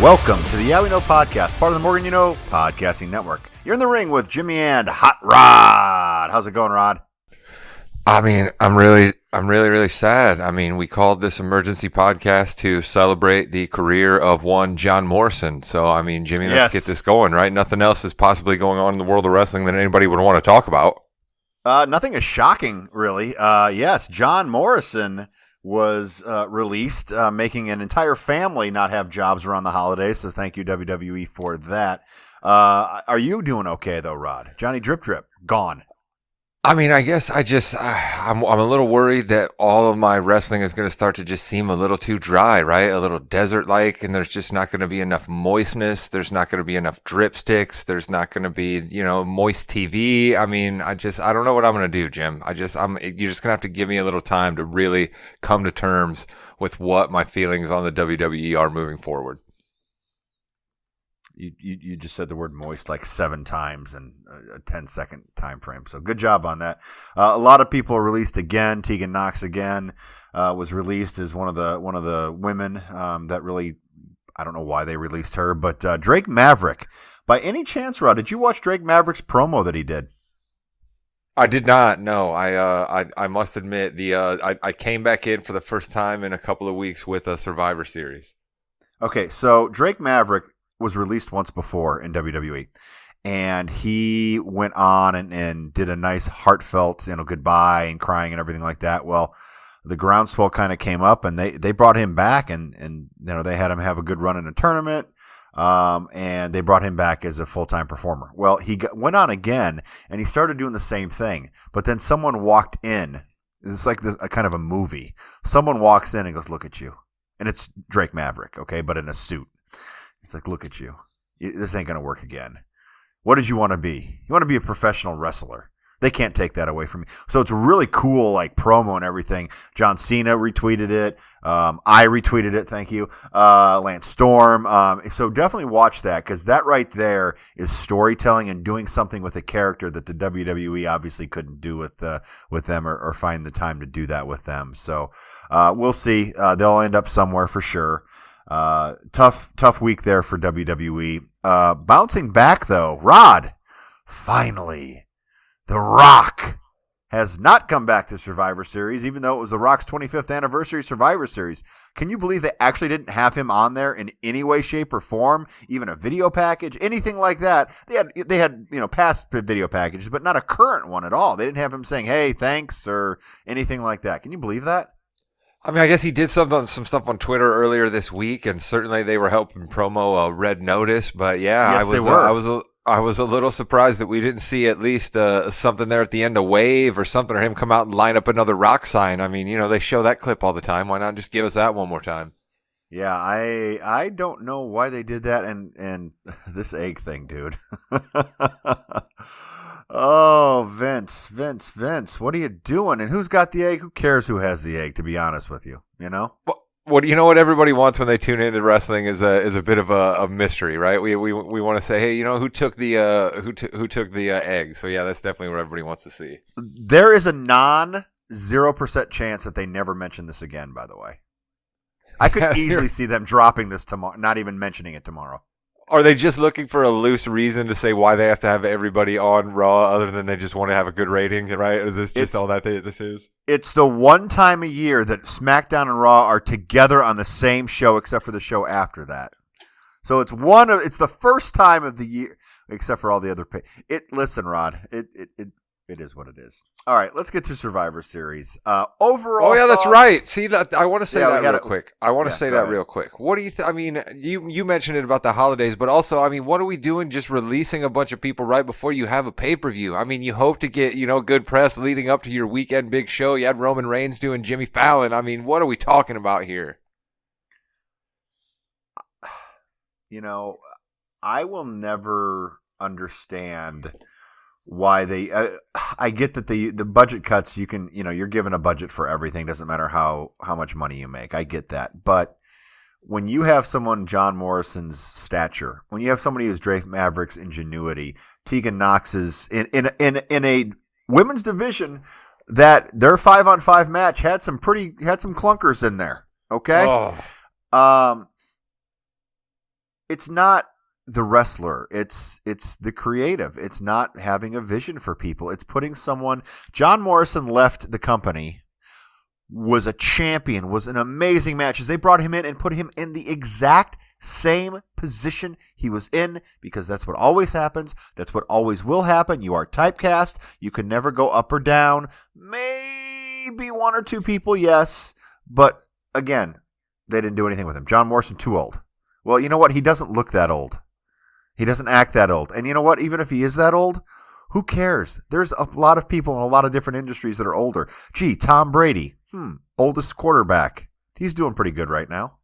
Welcome to the Yeah We Know podcast, part of the Morgan You Know podcasting network. You're in the ring with Jimmy and Hot Rod. How's it going, Rod? I mean, I'm really sad. I mean, we called this emergency podcast to celebrate the career of one John Morrison. So, I mean, Jimmy, let's get this going, right? Nothing else is possibly going on in the world of wrestling that anybody would want to talk about. Nothing is shocking, really. Yes, John Morrison was released, making an entire family not have jobs around the holidays. So thank you, WWE, for that. Are you doing okay, though, Rod? Johnny Drip Drip, gone. I mean, I guess I'm a little worried that all of my wrestling is going to start to just seem a little too dry, right? A little desert-like, and there's just not going to be enough moistness. There's not going to be enough dripsticks. There's not going to be, moist TV. I mean, I don't know what I'm going to do, Jim. You're just going to have to give me a little time to really come to terms with what my feelings on the WWE are moving forward. You just said the word moist like 7 times in a 10-second time frame. So good job on that. A lot of people are released again. Tegan Knox again was released as one of the women that really, I don't know why they released her, but Drake Maverick. By any chance, Rod, did you watch Drake Maverick's promo that he did? I did not. No, I must admit I came back in for the first time in a couple of weeks with a Survivor Series. Okay, so Drake Maverick was released once before in WWE, and he went on and did a nice heartfelt, goodbye and crying and everything like that. Well, the groundswell kind of came up, and they brought him back, and they had him have a good run in a tournament, and they brought him back as a full-time performer. Well, he went on again, and he started doing the same thing, but then someone walked in. It's like a kind of a movie. Someone walks in and goes, "Look at you," and it's Drake Maverick, okay, but in a suit. It's like, look at you. This ain't going to work again. What did you want to be? You want to be a professional wrestler. They can't take that away from you. So it's a really cool, promo and everything. John Cena retweeted it. I retweeted it. Thank you. Lance Storm. So definitely watch that, because that right there is storytelling and doing something with a character that the WWE obviously couldn't do with them or find the time to do that with them. So we'll see. They'll end up somewhere for sure. Tough week there for WWE. Bouncing back though, Rod, finally, The Rock has not come back to Survivor Series, even though it was The Rock's 25th anniversary Survivor Series. Can you believe they actually didn't have him on there in any way, shape, or form? Even a video package, anything like that. They had past video packages, but not a current one at all. They didn't have him saying, "Hey, thanks," or anything like that. Can you believe that? I mean, I guess he did some stuff on Twitter earlier this week, and certainly they were helping promo Red Notice. But yeah, yes, they were. I was a little surprised that we didn't see at least something there at the end, a wave or something, or him come out and line up another Rock sign. I mean, they show that clip all the time. Why not just give us that one more time? Yeah, I don't know why they did that, and this egg thing, dude. Oh, Vince, what are you doing? And who's got the egg? Who cares who has the egg, to be honest with you, What what everybody wants when they tune into wrestling is a bit of a mystery, right? We want to say, hey, who took the who took the egg? So yeah, that's definitely what everybody wants to see. There is a 0% chance that they never mention this again, by the way. I could easily see them dropping this tomorrow, not even mentioning it tomorrow. Are they just looking for a loose reason to say why they have to have everybody on Raw other than they just want to have a good rating, right? Is this just all that this is? It's the one time a year that SmackDown and Raw are together on the same show, except for the show after that. So it's the first time of the year, except for all the other listen, Rod, it is what it is. All right, let's get to Survivor Series. Overall, oh yeah, that's thoughts? right. See that? I want to say that real quick. Real quick. What do you? I mean, you mentioned it about the holidays, but also, I mean, what are we doing? Just releasing a bunch of people right before you have a pay-per-view? I mean, you hope to get good press leading up to your weekend big show. You had Roman Reigns doing Jimmy Fallon. I mean, what are we talking about here? I will never understand why they I get that the budget cuts, you can you're given a budget for everything, doesn't matter how much money you make. I get that. But when you have someone John Morrison's stature, when you have somebody who's Drake Maverick's ingenuity, Tegan Knox's in a women's division that their 5-on-5 match had some clunkers in there, okay? Oh. it's not the wrestler. It's the creative. It's not having a vision for people. It's putting someone. John Morrison left the company, was a champion, was an amazing match. As they brought him in and put him in the exact same position he was in, because that's what always happens. That's what always will happen. You are typecast. You can never go up or down. Maybe one or two people, yes. But again, they didn't do anything with him. John Morrison, too old. Well, you know what? He doesn't look that old. He doesn't act that old. And you know what? Even if he is that old, who cares? There's a lot of people in a lot of different industries that are older. Gee, Tom Brady, oldest quarterback. He's doing pretty good right now.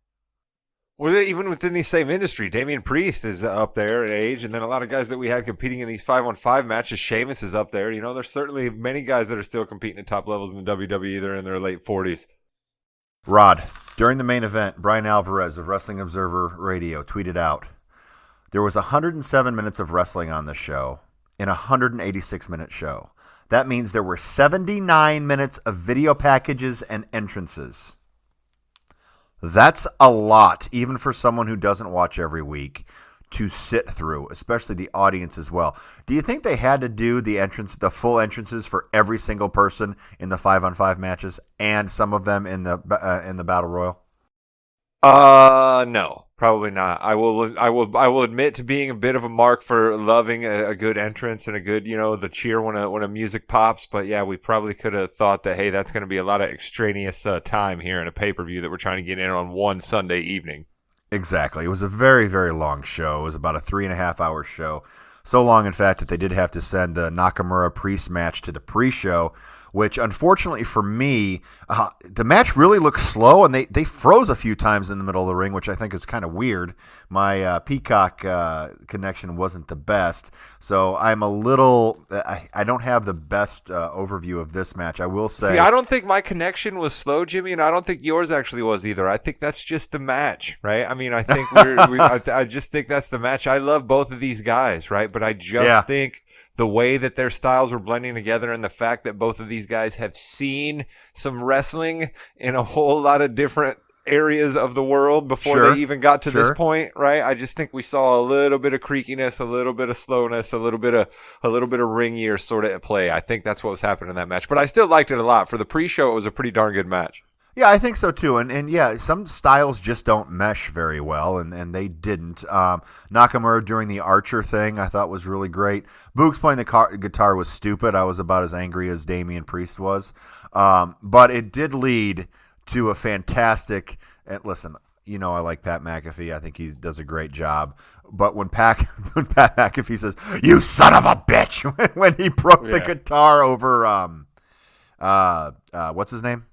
Well, even within the same industry, Damian Priest is up there in age, and then a lot of guys that we had competing in these 5-on-5 matches, Sheamus is up there. You know, there's certainly many guys that are still competing at top levels in the WWE. They're in their late 40s. Rod, during the main event, Brian Alvarez of Wrestling Observer Radio tweeted out, there was 107 minutes of wrestling on the show in a 186-minute show. That means there were 79 minutes of video packages and entrances. That's a lot, even for someone who doesn't watch every week, to sit through, especially the audience as well. Do you think they had to do the full entrances for every single person in the 5-on-5 matches and some of them in the Battle Royal? No, probably not. I will admit to being a bit of a mark for loving a good entrance and a good, the cheer when a music pops. But yeah, we probably could have thought that, hey, that's going to be a lot of extraneous time here in a pay-per-view that we're trying to get in on one Sunday evening. Exactly. It was a very, very long show. It was about a 3.5-hour show. So long, in fact, that they did have to send the Nakamura Priest match to the pre-show, which unfortunately for me, the match really looked slow, and they froze a few times in the middle of the ring, which I think is kind of weird. My Peacock connection wasn't the best, so I'm a little I don't have the best overview of this match, I will say. See, I don't think my connection was slow, Jimmy, and I don't think yours actually was either. I think that's just the match, right? I mean, I think I just think that's the match. I love both of these guys, right? But I just think the way that their styles were blending together and the fact that both of these guys have seen some wrestling in a whole lot of different areas of the world before they even got to this point, right? I just think we saw a little bit of creakiness, a little bit of slowness, a little bit of ring gear sort of at play. I think that's what was happening in that match. But I still liked it a lot. For the pre-show, it was a pretty darn good match. Yeah, I think so too. And yeah, some styles just don't mesh very well, and they didn't. Nakamura during the Archer thing I thought was really great. Boogs playing the guitar was stupid. I was about as angry as Damian Priest was. But it did lead to a fantastic, and listen, I like Pat McAfee. I think he does a great job. But when Pat McAfee says, "You son of a bitch," when he broke the guitar over, what's his name?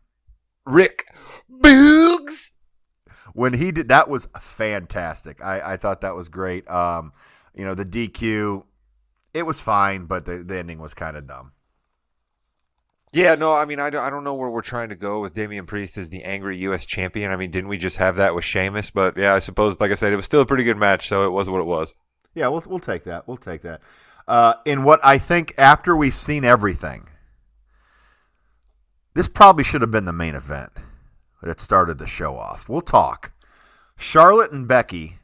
Rick Boogs. When he did that was fantastic. I thought that was great. The DQ, it was fine, but the ending was kind of dumb. Yeah, no, I mean, I don't know where we're trying to go with Damian Priest as the angry U.S. champion. I mean, didn't we just have that with Sheamus? But yeah, I suppose, like I said, it was still a pretty good match, so it was what it was. Yeah, we'll take that. We'll take that. In what I think, after we've seen everything, this probably should have been the main event that started the show off. We'll talk. Charlotte and Becky.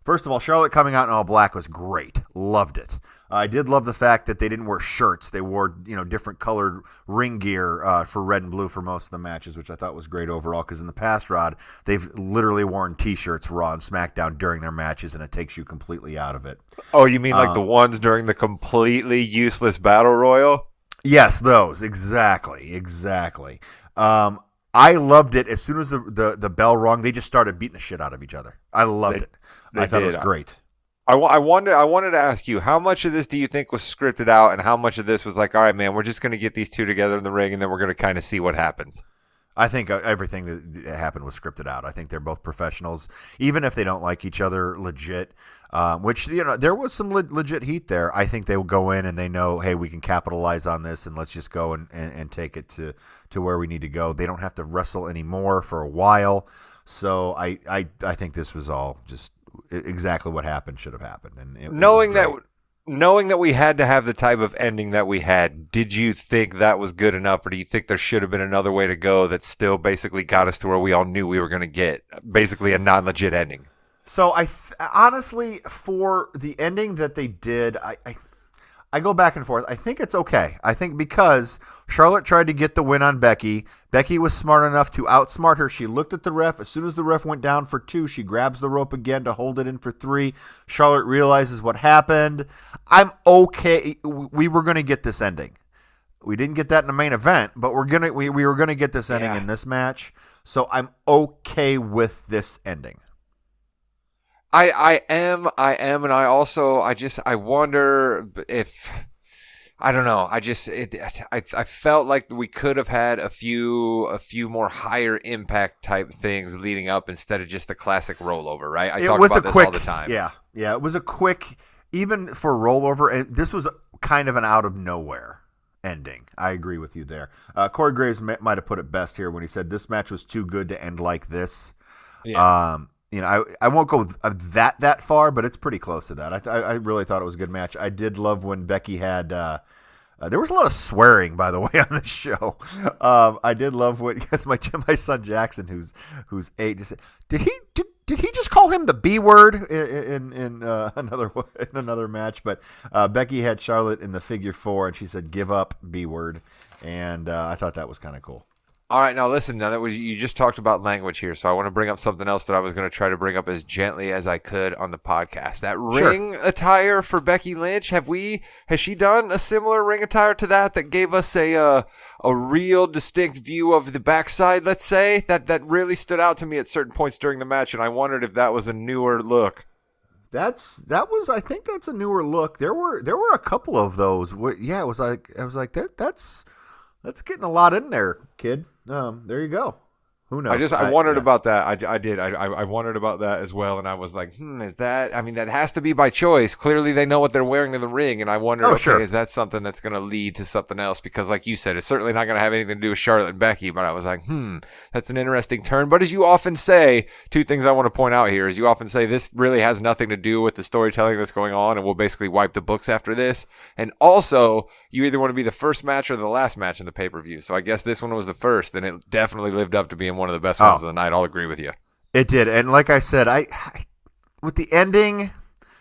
First of all, Charlotte coming out in all black was great. Loved it. I did love the fact that they didn't wear shirts. They wore, different colored ring gear for red and blue for most of the matches, which I thought was great overall. Because in the past, Rod, they've literally worn T-shirts Raw and SmackDown during their matches, and it takes you completely out of it. Oh, you mean like the ones during the completely useless Battle Royal? Yes, those. Exactly. I loved it. As soon as the bell rung, they just started beating the shit out of each other. I loved it. I thought it was great. I wanted to ask you, how much of this do you think was scripted out, and how much of this was like, all right, man, we're just going to get these two together in the ring, and then we're going to kind of see what happens? I think everything that happened was scripted out. I think they're both professionals, even if they don't like each other legit, which, there was some legit heat there. I think they will go in and they know, hey, we can capitalize on this, and let's just go and take it to where we need to go. They don't have to wrestle anymore for a while. So I think this was all just exactly what happened should have happened. And knowing that we had to have the type of ending that we had, did you think that was good enough, or do you think there should have been another way to go that still basically got us to where we all knew we were going to get basically a non-legit ending? So honestly, for the ending that they did, I go back and forth. I think it's okay. I think because Charlotte tried to get the win on Becky. Becky was smart enough to outsmart her. She looked at the ref. As soon as the ref went down for 2, she grabs the rope again to hold it in for 3. Charlotte realizes what happened. I'm okay. We were going to get this ending. We didn't get that in the main event, but we were gonna get this ending in this match. So I'm okay with this ending. I am, and I wonder if, I don't know. I felt like we could have had a few more higher impact type things leading up instead of just the classic rollover, right? I talk about this all the time. Yeah, it was a quick, even for rollover, and this was kind of an out of nowhere ending. I agree with you there. Corey Graves might have put it best here when he said this match was too good to end like this. Yeah. I won't go that far, but it's pretty close to that. I really thought it was a good match. I did love when Becky had there was a lot of swearing, by the way, on this show. I did love what, because my son Jackson, who's 8, just said, did he just call him the B word in another match? But Becky had Charlotte in the figure 4, and she said, "Give up, B word," and I thought that was kind of cool. All right, now listen. Now that you just talked about language here, so I want to bring up something else that I was going to try to bring up as gently as I could on the podcast. That ring attire for Becky Lynch. Has she done a similar ring attire to that gave us a real distinct view of the backside? Let's say that really stood out to me at certain points during the match, and I wondered if that was a newer look. I think that's a newer look. There were a couple of those. Yeah, I was like that's getting a lot in there, kid. There you go. Who knows? I wondered about that. I did. I wondered about that as well, and I was like, is that? I mean, that has to be by choice. Clearly, they know what they're wearing to the ring, and I wonder, is that something that's going to lead to something else? Because, like you said, it's certainly not going to have anything to do with Charlotte and Becky. But I was like, that's an interesting turn. But as you often say, 2 things I want to point out here is you often say this really has nothing to do with the storytelling that's going on, and we'll basically wipe the books after this. And also, you either want to be the first match or the last match in the pay-per-view. So I guess this one was the first, and it definitely lived up to being one of the best ones of the night. I'll agree with you. It did. And like I said, I with the ending,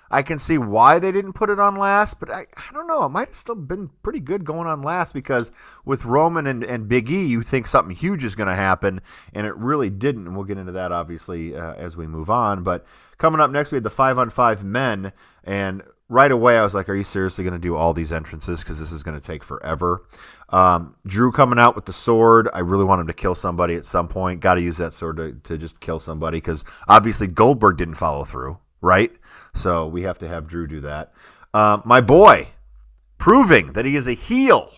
I can see why they didn't put it on last, but I don't know. It might have still been pretty good going on last, because with Roman and Big E, you think something huge is going to happen, and it really didn't. And we'll get into that, obviously, as we move on. But coming up next, we had the 5-on-5 men, and right away I was like, are you seriously going to do all these entrances? Because this is going to take forever. Drew coming out with the sword. I really want him to kill somebody at some point. Got to use that sword to just kill somebody, because obviously Goldberg didn't follow through, right? So we have to have Drew do that. My boy, proving that he is a heel,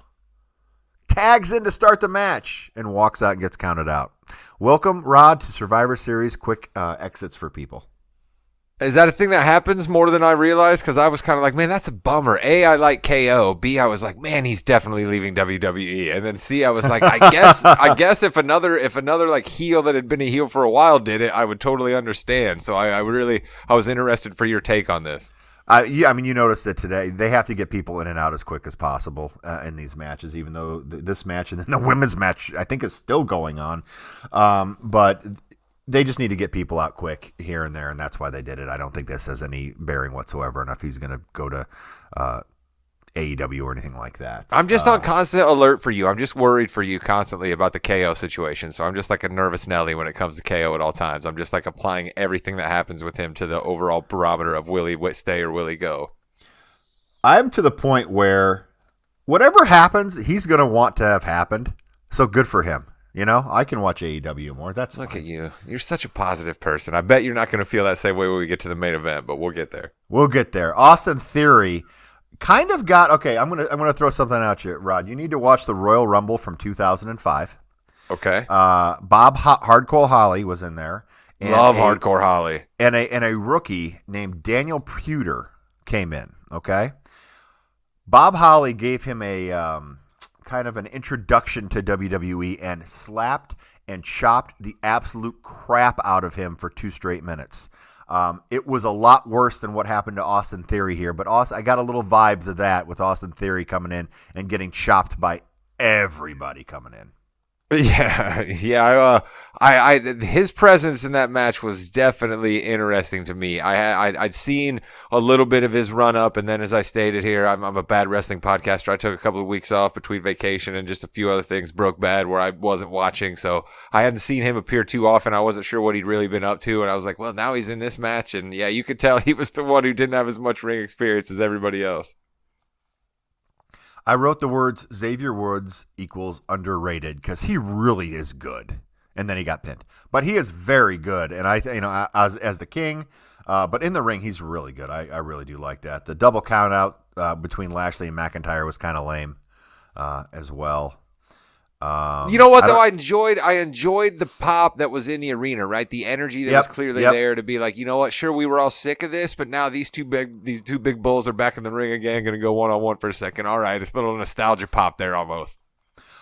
tags in to start the match and walks out and gets counted out. Welcome, Rod, to Survivor Series quick exits for people. Is that a thing that happens more than I realized? Because I was kind of like, man, that's a bummer. A, I like KO. B, I was like, man, he's definitely leaving WWE. And then C, I was like, I guess if another like heel that had been a heel for a while did it, I would totally understand. So I was interested for your take on this. Yeah, I mean, you noticed that today they have to get people in and out as quick as possible in these matches, even though this match and then the women's match, I think, is still going on. But they just need to get people out quick here and there, and that's why they did it. I don't think this has any bearing whatsoever, and if he's going to go to AEW or anything like that. I'm just on constant alert for you. I'm just worried for you constantly about the KO situation, so I'm just like a nervous Nelly when it comes to KO at all times. I'm just like applying everything that happens with him to the overall barometer of will he stay or will he go? I'm to the point where whatever happens, he's going to want to have happened, so good for him. You know, I can watch AEW more. That's Look at you. You're such a positive person. I bet you're not going to feel that same way when we get to the main event, but we'll get there. We'll get there. Austin Theory kind of got okay. I'm gonna throw something at you, Rod. You need to watch the Royal Rumble from 2005. Okay. Bob Hardcore Holly was in there. Love Hardcore Holly. And a rookie named Daniel Puder came in. Okay. Bob Holly gave him a kind of an introduction to WWE and slapped and chopped the absolute crap out of him for 2 straight minutes. It was a lot worse than what happened to Austin Theory here, but I got a little vibes of that with Austin Theory coming in and getting chopped by everybody coming in. His presence in that match was definitely interesting to me. I'd seen a little bit of his run up, and then as I stated here, I'm a bad wrestling podcaster. I took a couple of weeks off between vacation and just a few other things broke bad where I wasn't watching, so I hadn't seen him appear too often. I wasn't sure what he'd really been up to, and I was like, well, now he's in this match, and yeah, you could tell he was the one who didn't have as much ring experience as everybody else. I wrote the words Xavier Woods equals underrated because he really is good. And then he got pinned. But he is very good. And as the king, but in the ring, he's really good. I really do like that. The double count out between Lashley and McIntyre was kind of lame as well. You know what though? I enjoyed the pop that was in the arena, right? The energy that was clearly there to be like, you know what? Sure, we were all sick of this, but now these two big bulls are back in the ring again, going to go 1-on-1 for a second. All right, it's a little nostalgia pop there almost.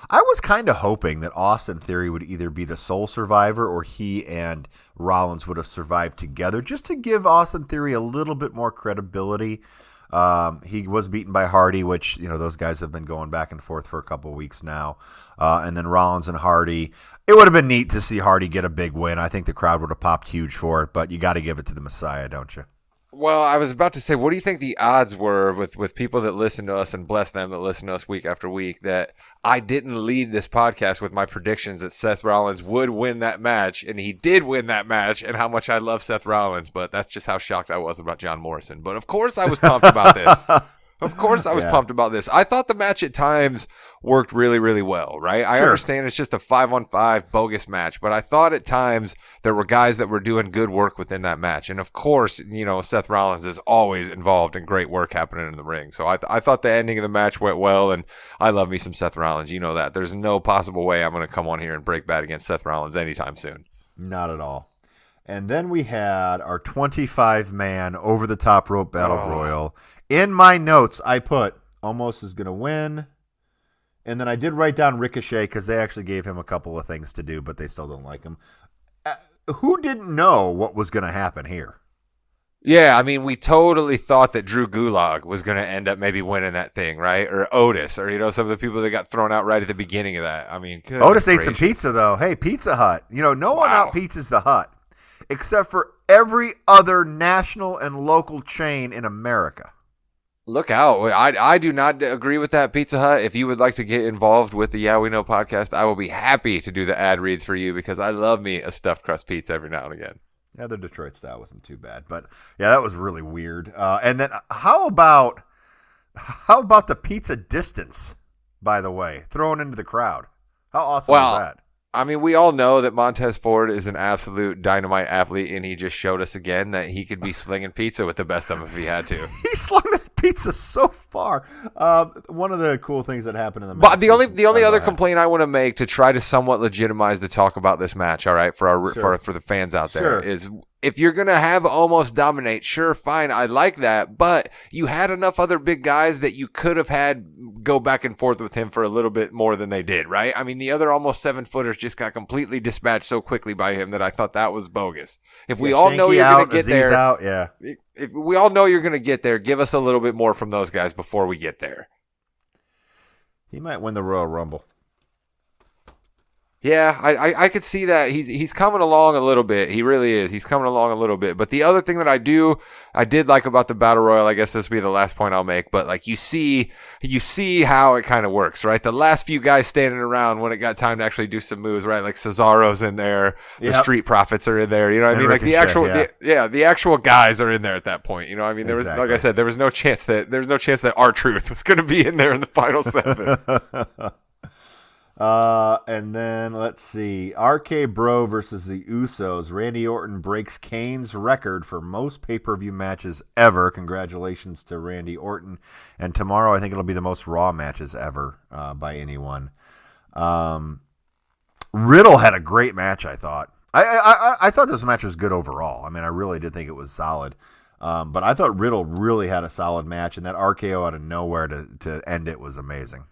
I was kind of hoping that Austin Theory would either be the sole survivor or he and Rollins would have survived together, just to give Austin Theory a little bit more credibility. He was beaten by Hardy, which, those guys have been going back and forth for a couple of weeks now. And then Rollins and Hardy. It would have been neat to see Hardy get a big win. I think the crowd would have popped huge for it, but you got to give it to the Messiah, don't you? Well, I was about to say, what do you think the odds were with people that listen to us, and bless them that listen to us week after week, that I didn't lead this podcast with my predictions that Seth Rollins would win that match, and he did win that match, and how much I love Seth Rollins, but that's just how shocked I was about John Morrison. But of course I was pumped about this. Of course I was pumped about this. I thought the match at times worked really, really well, right? I understand it's just a 5-on-5 bogus match, but I thought at times there were guys that were doing good work within that match. And of course, Seth Rollins is always involved in great work happening in the ring. So I thought the ending of the match went well, and I love me some Seth Rollins. You know that. There's no possible way I'm going to come on here and break bad against Seth Rollins anytime soon. Not at all. And then we had our 25-man over-the-top rope battle royal. In my notes, I put Omos is going to win. And then I did write down Ricochet because they actually gave him a couple of things to do, but they still don't like him. Who didn't know what was going to happen here? Yeah, I mean, we totally thought that Drew Gulak was going to end up maybe winning that thing, right? Or Otis, or, some of the people that got thrown out right at the beginning of that. I mean, Otis ate some pizza, though. Hey, Pizza Hut. No one out-pizzas the Hut, except for every other national and local chain in America. Look out. I do not agree with that, Pizza Hut. If you would like to get involved with the Yeah We Know podcast, I will be happy to do the ad reads for you because I love me a stuffed crust pizza every now and again. Yeah, the Detroit style wasn't too bad, but yeah, that was really weird. And then how about the pizza distance, by the way, thrown into the crowd? How awesome is that? I mean, we all know that Montez Ford is an absolute dynamite athlete, and he just showed us again that he could be slinging pizza with the best of them if he had to. He slung that pizza so far. One of the cool things that happened in the match. But the only other complaint I want to make to try to somewhat legitimize the talk about this match, all right, for the fans out there, is if you're going to have Omos dominate, sure, fine, I like that, but you had enough other big guys that you could have had go back and forth with him for a little bit more than they did, right? I mean, the other almost 7-footers just got completely dispatched so quickly by him that I thought that was bogus. If we all know you're going to get there, if we all know you're going to get there, give us a little bit more from those guys before we get there. He might win the Royal Rumble. Yeah, I could see that. He's coming along a little bit. He really is. He's coming along a little bit. But the other thing that I did like about the Battle Royal, I guess this will be the last point I'll make, but like you see how it kind of works, right? The last few guys standing around when it got time to actually do some moves, right? Like Cesaro's in there, the Street Profits are in there, you know what I mean? Like the actual guys are in there at that point. You know what I mean? There was, like I said, there was no chance that R-Truth was going to be in there in the final 7. And then let's see, RK Bro versus the Usos. Randy Orton breaks Kane's record for most pay-per-view matches ever. Congratulations to Randy Orton. And tomorrow I think it'll be the most Raw matches ever by anyone. Riddle had a great match, I thought. I thought this match was good overall. I mean, I really did think it was solid. But I thought Riddle really had a solid match, and that RKO out of nowhere to end it was amazing.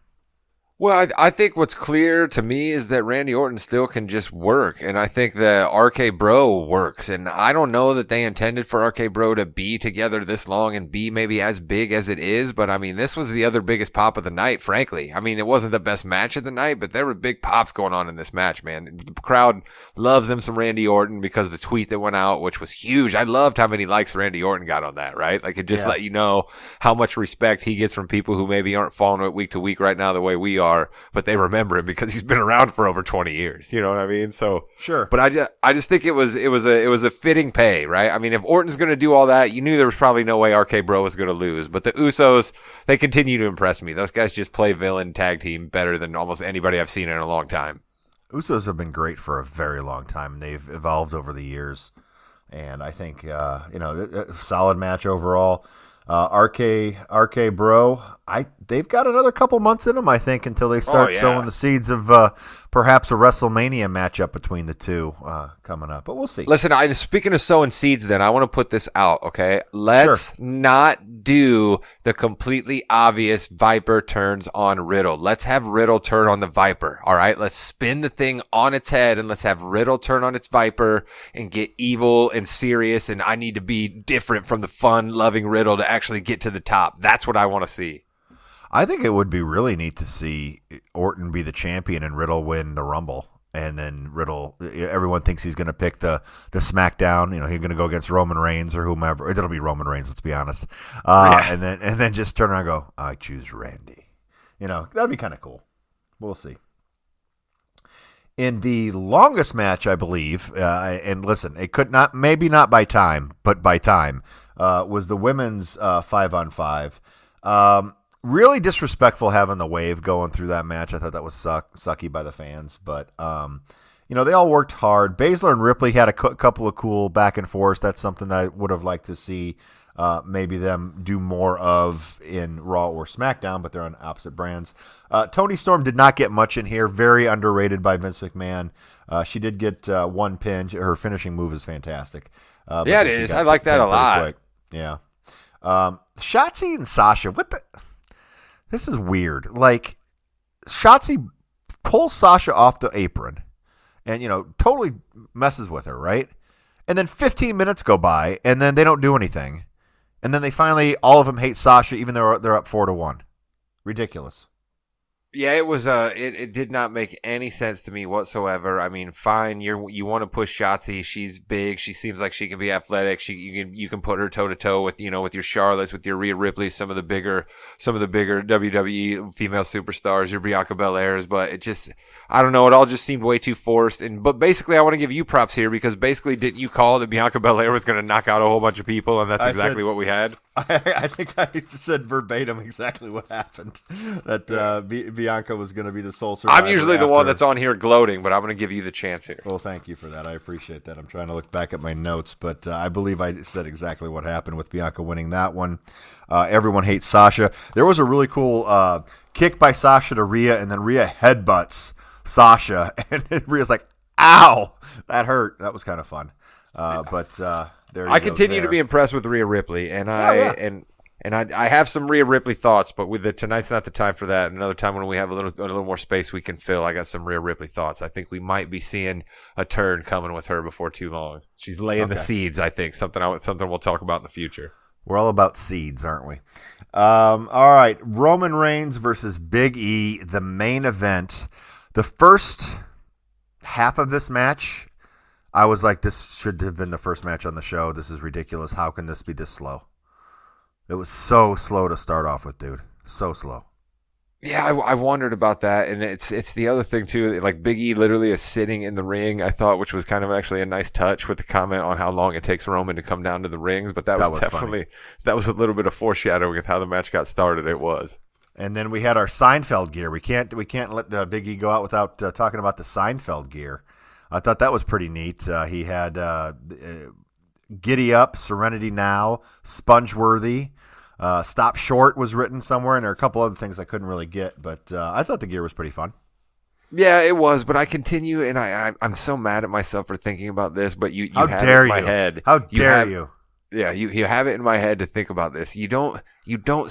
Well, I think what's clear to me is that Randy Orton still can just work. And I think that RK Bro works. And I don't know that they intended for RK Bro to be together this long and be maybe as big as it is. But I mean, this was the other biggest pop of the night, frankly. I mean, it wasn't the best match of the night, but there were big pops going on in this match, man. The crowd loves them some Randy Orton because of the tweet that went out, which was huge. I loved how many likes Randy Orton got on that, right? Like, it just let you know how much respect he gets from people who maybe aren't following it week to week right now the way we are. But they remember him because he's been around for over 20 years. You know what I mean? So sure. But I just think it was a fitting pay, right? I mean, if Orton's going to do all that, you knew there was probably no way RK Bro was going to lose. But the Usos, they continue to impress me. Those guys just play villain tag team better than almost anybody I've seen in a long time. Usos have been great for a very long time. They've evolved over the years, and I think solid match overall. RK Bro, they've got another couple months in them, I think, until they start sowing the seeds of perhaps a WrestleMania matchup between the two coming up. But we'll see. Listen, speaking of sowing seeds, then I want to put this out. Okay, let's not do the completely obvious Viper turns on Riddle. Let's have Riddle turn on the Viper. All right, let's spin the thing on its head and let's have Riddle turn on its Viper and get evil and serious. And I need to be different from the fun-loving Riddle to actually get to the top. That's what I want to see. I think it would be really neat to see Orton be the champion and Riddle win the Rumble. And then Riddle, everyone thinks he's going to pick the SmackDown. He's going to go against Roman Reigns or whomever. It'll be Roman Reigns, let's be honest. And then just turn around and go, I choose Randy. That'd be kind of cool. We'll see. In the longest match, I believe, and listen, it could not, maybe not by time, but by time, was the women's 5-on-5. Really disrespectful having the wave going through that match. I thought that was sucky by the fans, but they all worked hard. Baszler and Ripley had a couple of cool back and forths. That's something that I would have liked to see maybe them do more of in Raw or SmackDown, but they're on opposite brands. Toni Storm did not get much in here. Very underrated by Vince McMahon. She did get one pin. Her finishing move is fantastic. It is. I like that a lot. Quick. Yeah. Shotzi and Sasha. This is weird. Like, Shotzi pulls Sasha off the apron and, totally messes with her, right? And then 15 minutes go by, and then they don't do anything. And then they finally, all of them hate Sasha, even though they're up 4-1. Ridiculous. Yeah, it was. It did not make any sense to me whatsoever. I mean, fine, you want to push Shotzi. She's big. She seems like she can be athletic. You can put her toe to toe with with your Charlottes, with your Rhea Ripley, some of the bigger WWE female superstars, your Bianca Belairs. But it just, I don't know. It all just seemed way too forced. But basically, I want to give you props here because basically, didn't you call that Bianca Belair was going to knock out a whole bunch of people, and that's exactly what we had. I think I just said verbatim exactly what happened. That Bianca was going to be the sole survivor. I'm usually the one that's on here gloating, but I'm going to give you the chance here. Well, thank you for that. I appreciate that. I'm trying to look back at my notes, but I believe I said exactly what happened with Bianca winning that one. Everyone hates Sasha. There was a really cool kick by Sasha to Rhea, and then Rhea headbutts Sasha, and Rhea's like, ow, that hurt. That was kind of fun. I continue to be impressed with Rhea Ripley, and I have some Rhea Ripley thoughts, but tonight's not the time for that. Another time when we have a little more space we can fill, I got some Rhea Ripley thoughts. I think we might be seeing a turn coming with her before too long. She's laying the seeds, I think. Something we'll talk about in the future. We're all about seeds, aren't we? All right, Roman Reigns versus Big E, the main event. The first half of this match, I was like, this should have been the first match on the show. This is ridiculous. How can this be this slow? It was so slow to start off with, dude. So slow. Yeah, I wondered about that, and it's the other thing too. Like Big E literally is sitting in the ring, I thought, which was kind of actually a nice touch with the comment on how long it takes Roman to come down to the rings. But that was definitely funny. That was a little bit of foreshadowing of how the match got started. It was. And then we had our Seinfeld gear. We can't let Big E go out without talking about the Seinfeld gear. I thought that was pretty neat. He had Giddy Up, Serenity Now, Spongeworthy, Stop Short was written somewhere, and there are a couple other things I couldn't really get, but I thought the gear was pretty fun. Yeah, it was, but I continue, and I'm so mad at myself for thinking about this, but you How have dare it in my you? head. How dare you? Yeah, you have it in my head to think about this. You don't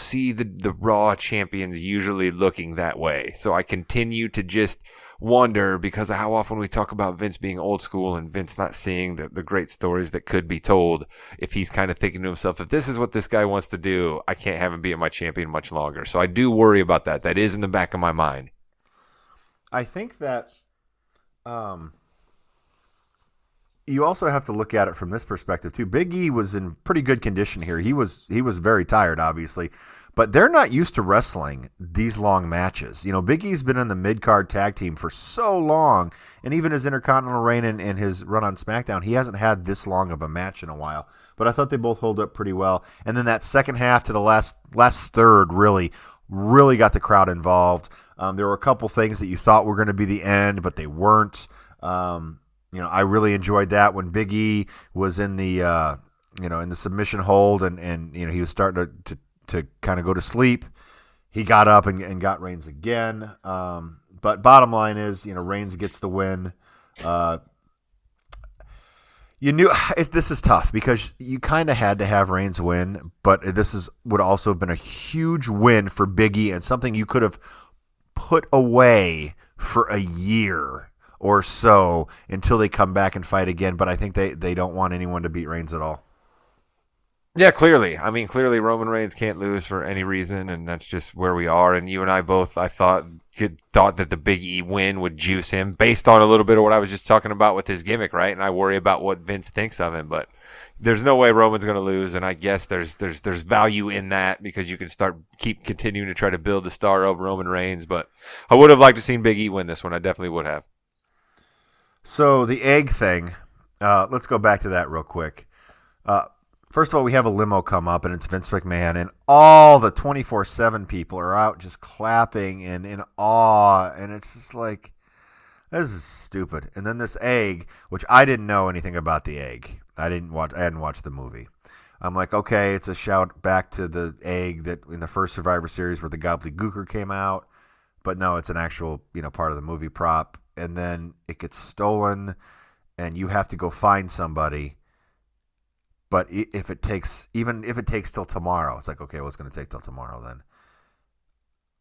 see the Raw champions usually looking that way. So I continue to just wonder, because of how often we talk about Vince being old school and Vince not seeing the great stories that could be told, if he's kind of thinking to himself, if this is what this guy wants to do, I can't have him be my champion much longer. So I do worry about that. That is in the back of my mind. I think that you also have to look at it from this perspective too. Big E was in pretty good condition here. He was very tired, obviously, but they're not used to wrestling these long matches. You know, Big E's been in the mid-card tag team for so long, and even his Intercontinental reign and his run on SmackDown, he hasn't had this long of a match in a while. But I thought they both hold up pretty well. And then that second half to the last third really got the crowd involved. There were a couple things that you thought were going to be the end, but they weren't. I really enjoyed that when Big E was in the in the submission hold and he was starting to kind of go to sleep. He got up and got Reigns again. But bottom line is, Reigns gets the win. You knew this is tough because you kind of had to have Reigns win, but would also have been a huge win for Big E and something you could have put away for a year or so until they come back and fight again. But I think they don't want anyone to beat Reigns at all. Yeah, clearly. I mean, clearly Roman Reigns can't lose for any reason, and that's just where we are. And you and I both, I thought that the Big E win would juice him based on a little bit of what I was just talking about with his gimmick, right? And I worry about what Vince thinks of him, but there's no way Roman's going to lose, and I guess there's value in that because you can keep continuing to try to build the star of Roman Reigns. But I would have liked to seen Big E win this one. I definitely would have. So the egg thing, let's go back to that real quick. First of all, we have a limo come up, and it's Vince McMahon, and all the 24/7 people are out just clapping and in awe, and it's just like, this is stupid. And then this egg, which I didn't know anything about the egg. I hadn't watched the movie. I'm like, okay, it's a shout back to the egg that in the first Survivor Series where the gobbledygooker came out, but no, it's an actual part of the movie prop. And then it gets stolen, and you have to go find somebody. But if it takes till tomorrow, it's like, okay, well, it's going to take till tomorrow then.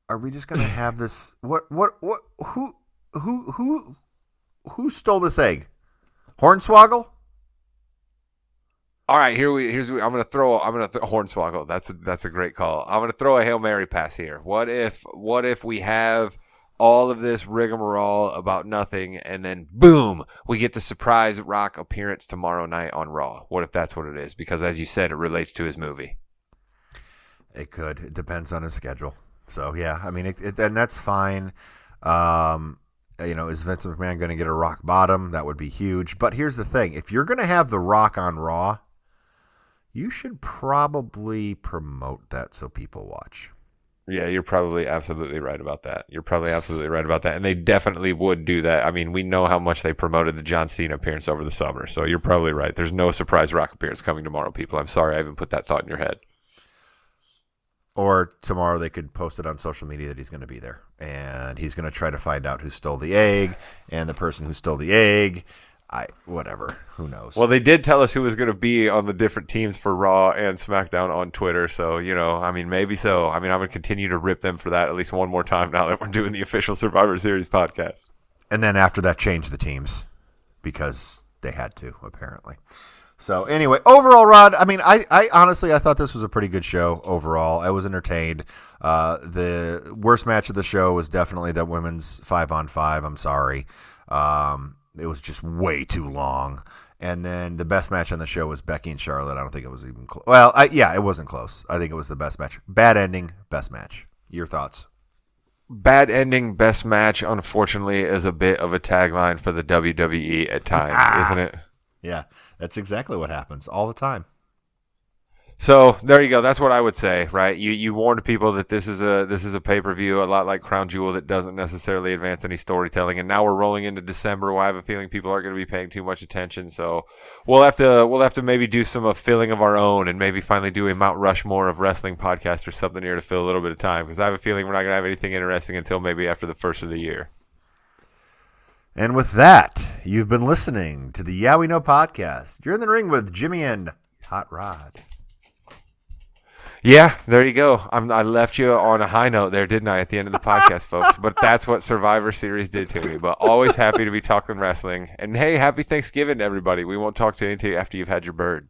Are we just going to have this? Who stole this egg? Hornswoggle? All right, I'm going to throw Hornswoggle. That's a great call. I'm going to throw a Hail Mary pass here. What if we have all of this rigmarole about nothing, and then boom, we get the surprise Rock appearance tomorrow night on Raw? What if that's what it is? Because as you said, it relates to his movie. It could. It depends on his schedule. So yeah, I mean, and that's fine. Is Vince McMahon going to get a Rock bottom? That would be huge. But here's the thing: if you're going to have the Rock on Raw, you should probably promote that so people watch. Yeah, you're probably absolutely right about that. And they definitely would do that. I mean, we know how much they promoted the John Cena appearance over the summer. So you're probably right. There's no surprise Rock appearance coming tomorrow, people. I'm sorry I even put that thought in your head. Or tomorrow they could post it on social media that he's going to be there. And he's going to try to find out who stole the egg and the person who stole the egg. Whatever. Who knows? Well, they did tell us who was going to be on the different teams for Raw and SmackDown on Twitter. So, maybe so. I mean, I'm going to continue to rip them for that at least one more time now that we're doing the official Survivor Series podcast. And then after that, change the teams because they had to, apparently. So anyway, overall, Rod, I mean, I honestly, I thought this was a pretty good show overall. I was entertained. The worst match of the show was definitely that women's 5-on-5. I'm sorry. It was just way too long. And then the best match on the show was Becky and Charlotte. I don't think it was even close. Well, it wasn't close. I think it was the best match. Bad ending, best match. Your thoughts? Bad ending, best match, unfortunately, is a bit of a tagline for the WWE at times, isn't it? Yeah, that's exactly what happens all the time. So there you go. That's what I would say, right? You warned people that this is a pay-per-view, a lot like Crown Jewel, that doesn't necessarily advance any storytelling. And now we're rolling into December, where I have a feeling people aren't going to be paying too much attention. So we'll have to maybe do some filling of our own, and maybe finally do a Mount Rushmore of wrestling podcast or something here to fill a little bit of time, because I have a feeling we're not going to have anything interesting until maybe after the first of the year. And with that, you've been listening to the Yeah We Know podcast. You're in the ring with Jimmy and Hot Rod. Yeah, there you go. I left you on a high note there, didn't I, at the end of the podcast, folks? But that's what Survivor Series did to me. But always happy to be talking wrestling. And, hey, happy Thanksgiving to everybody. We won't talk to you until after you've had your bird.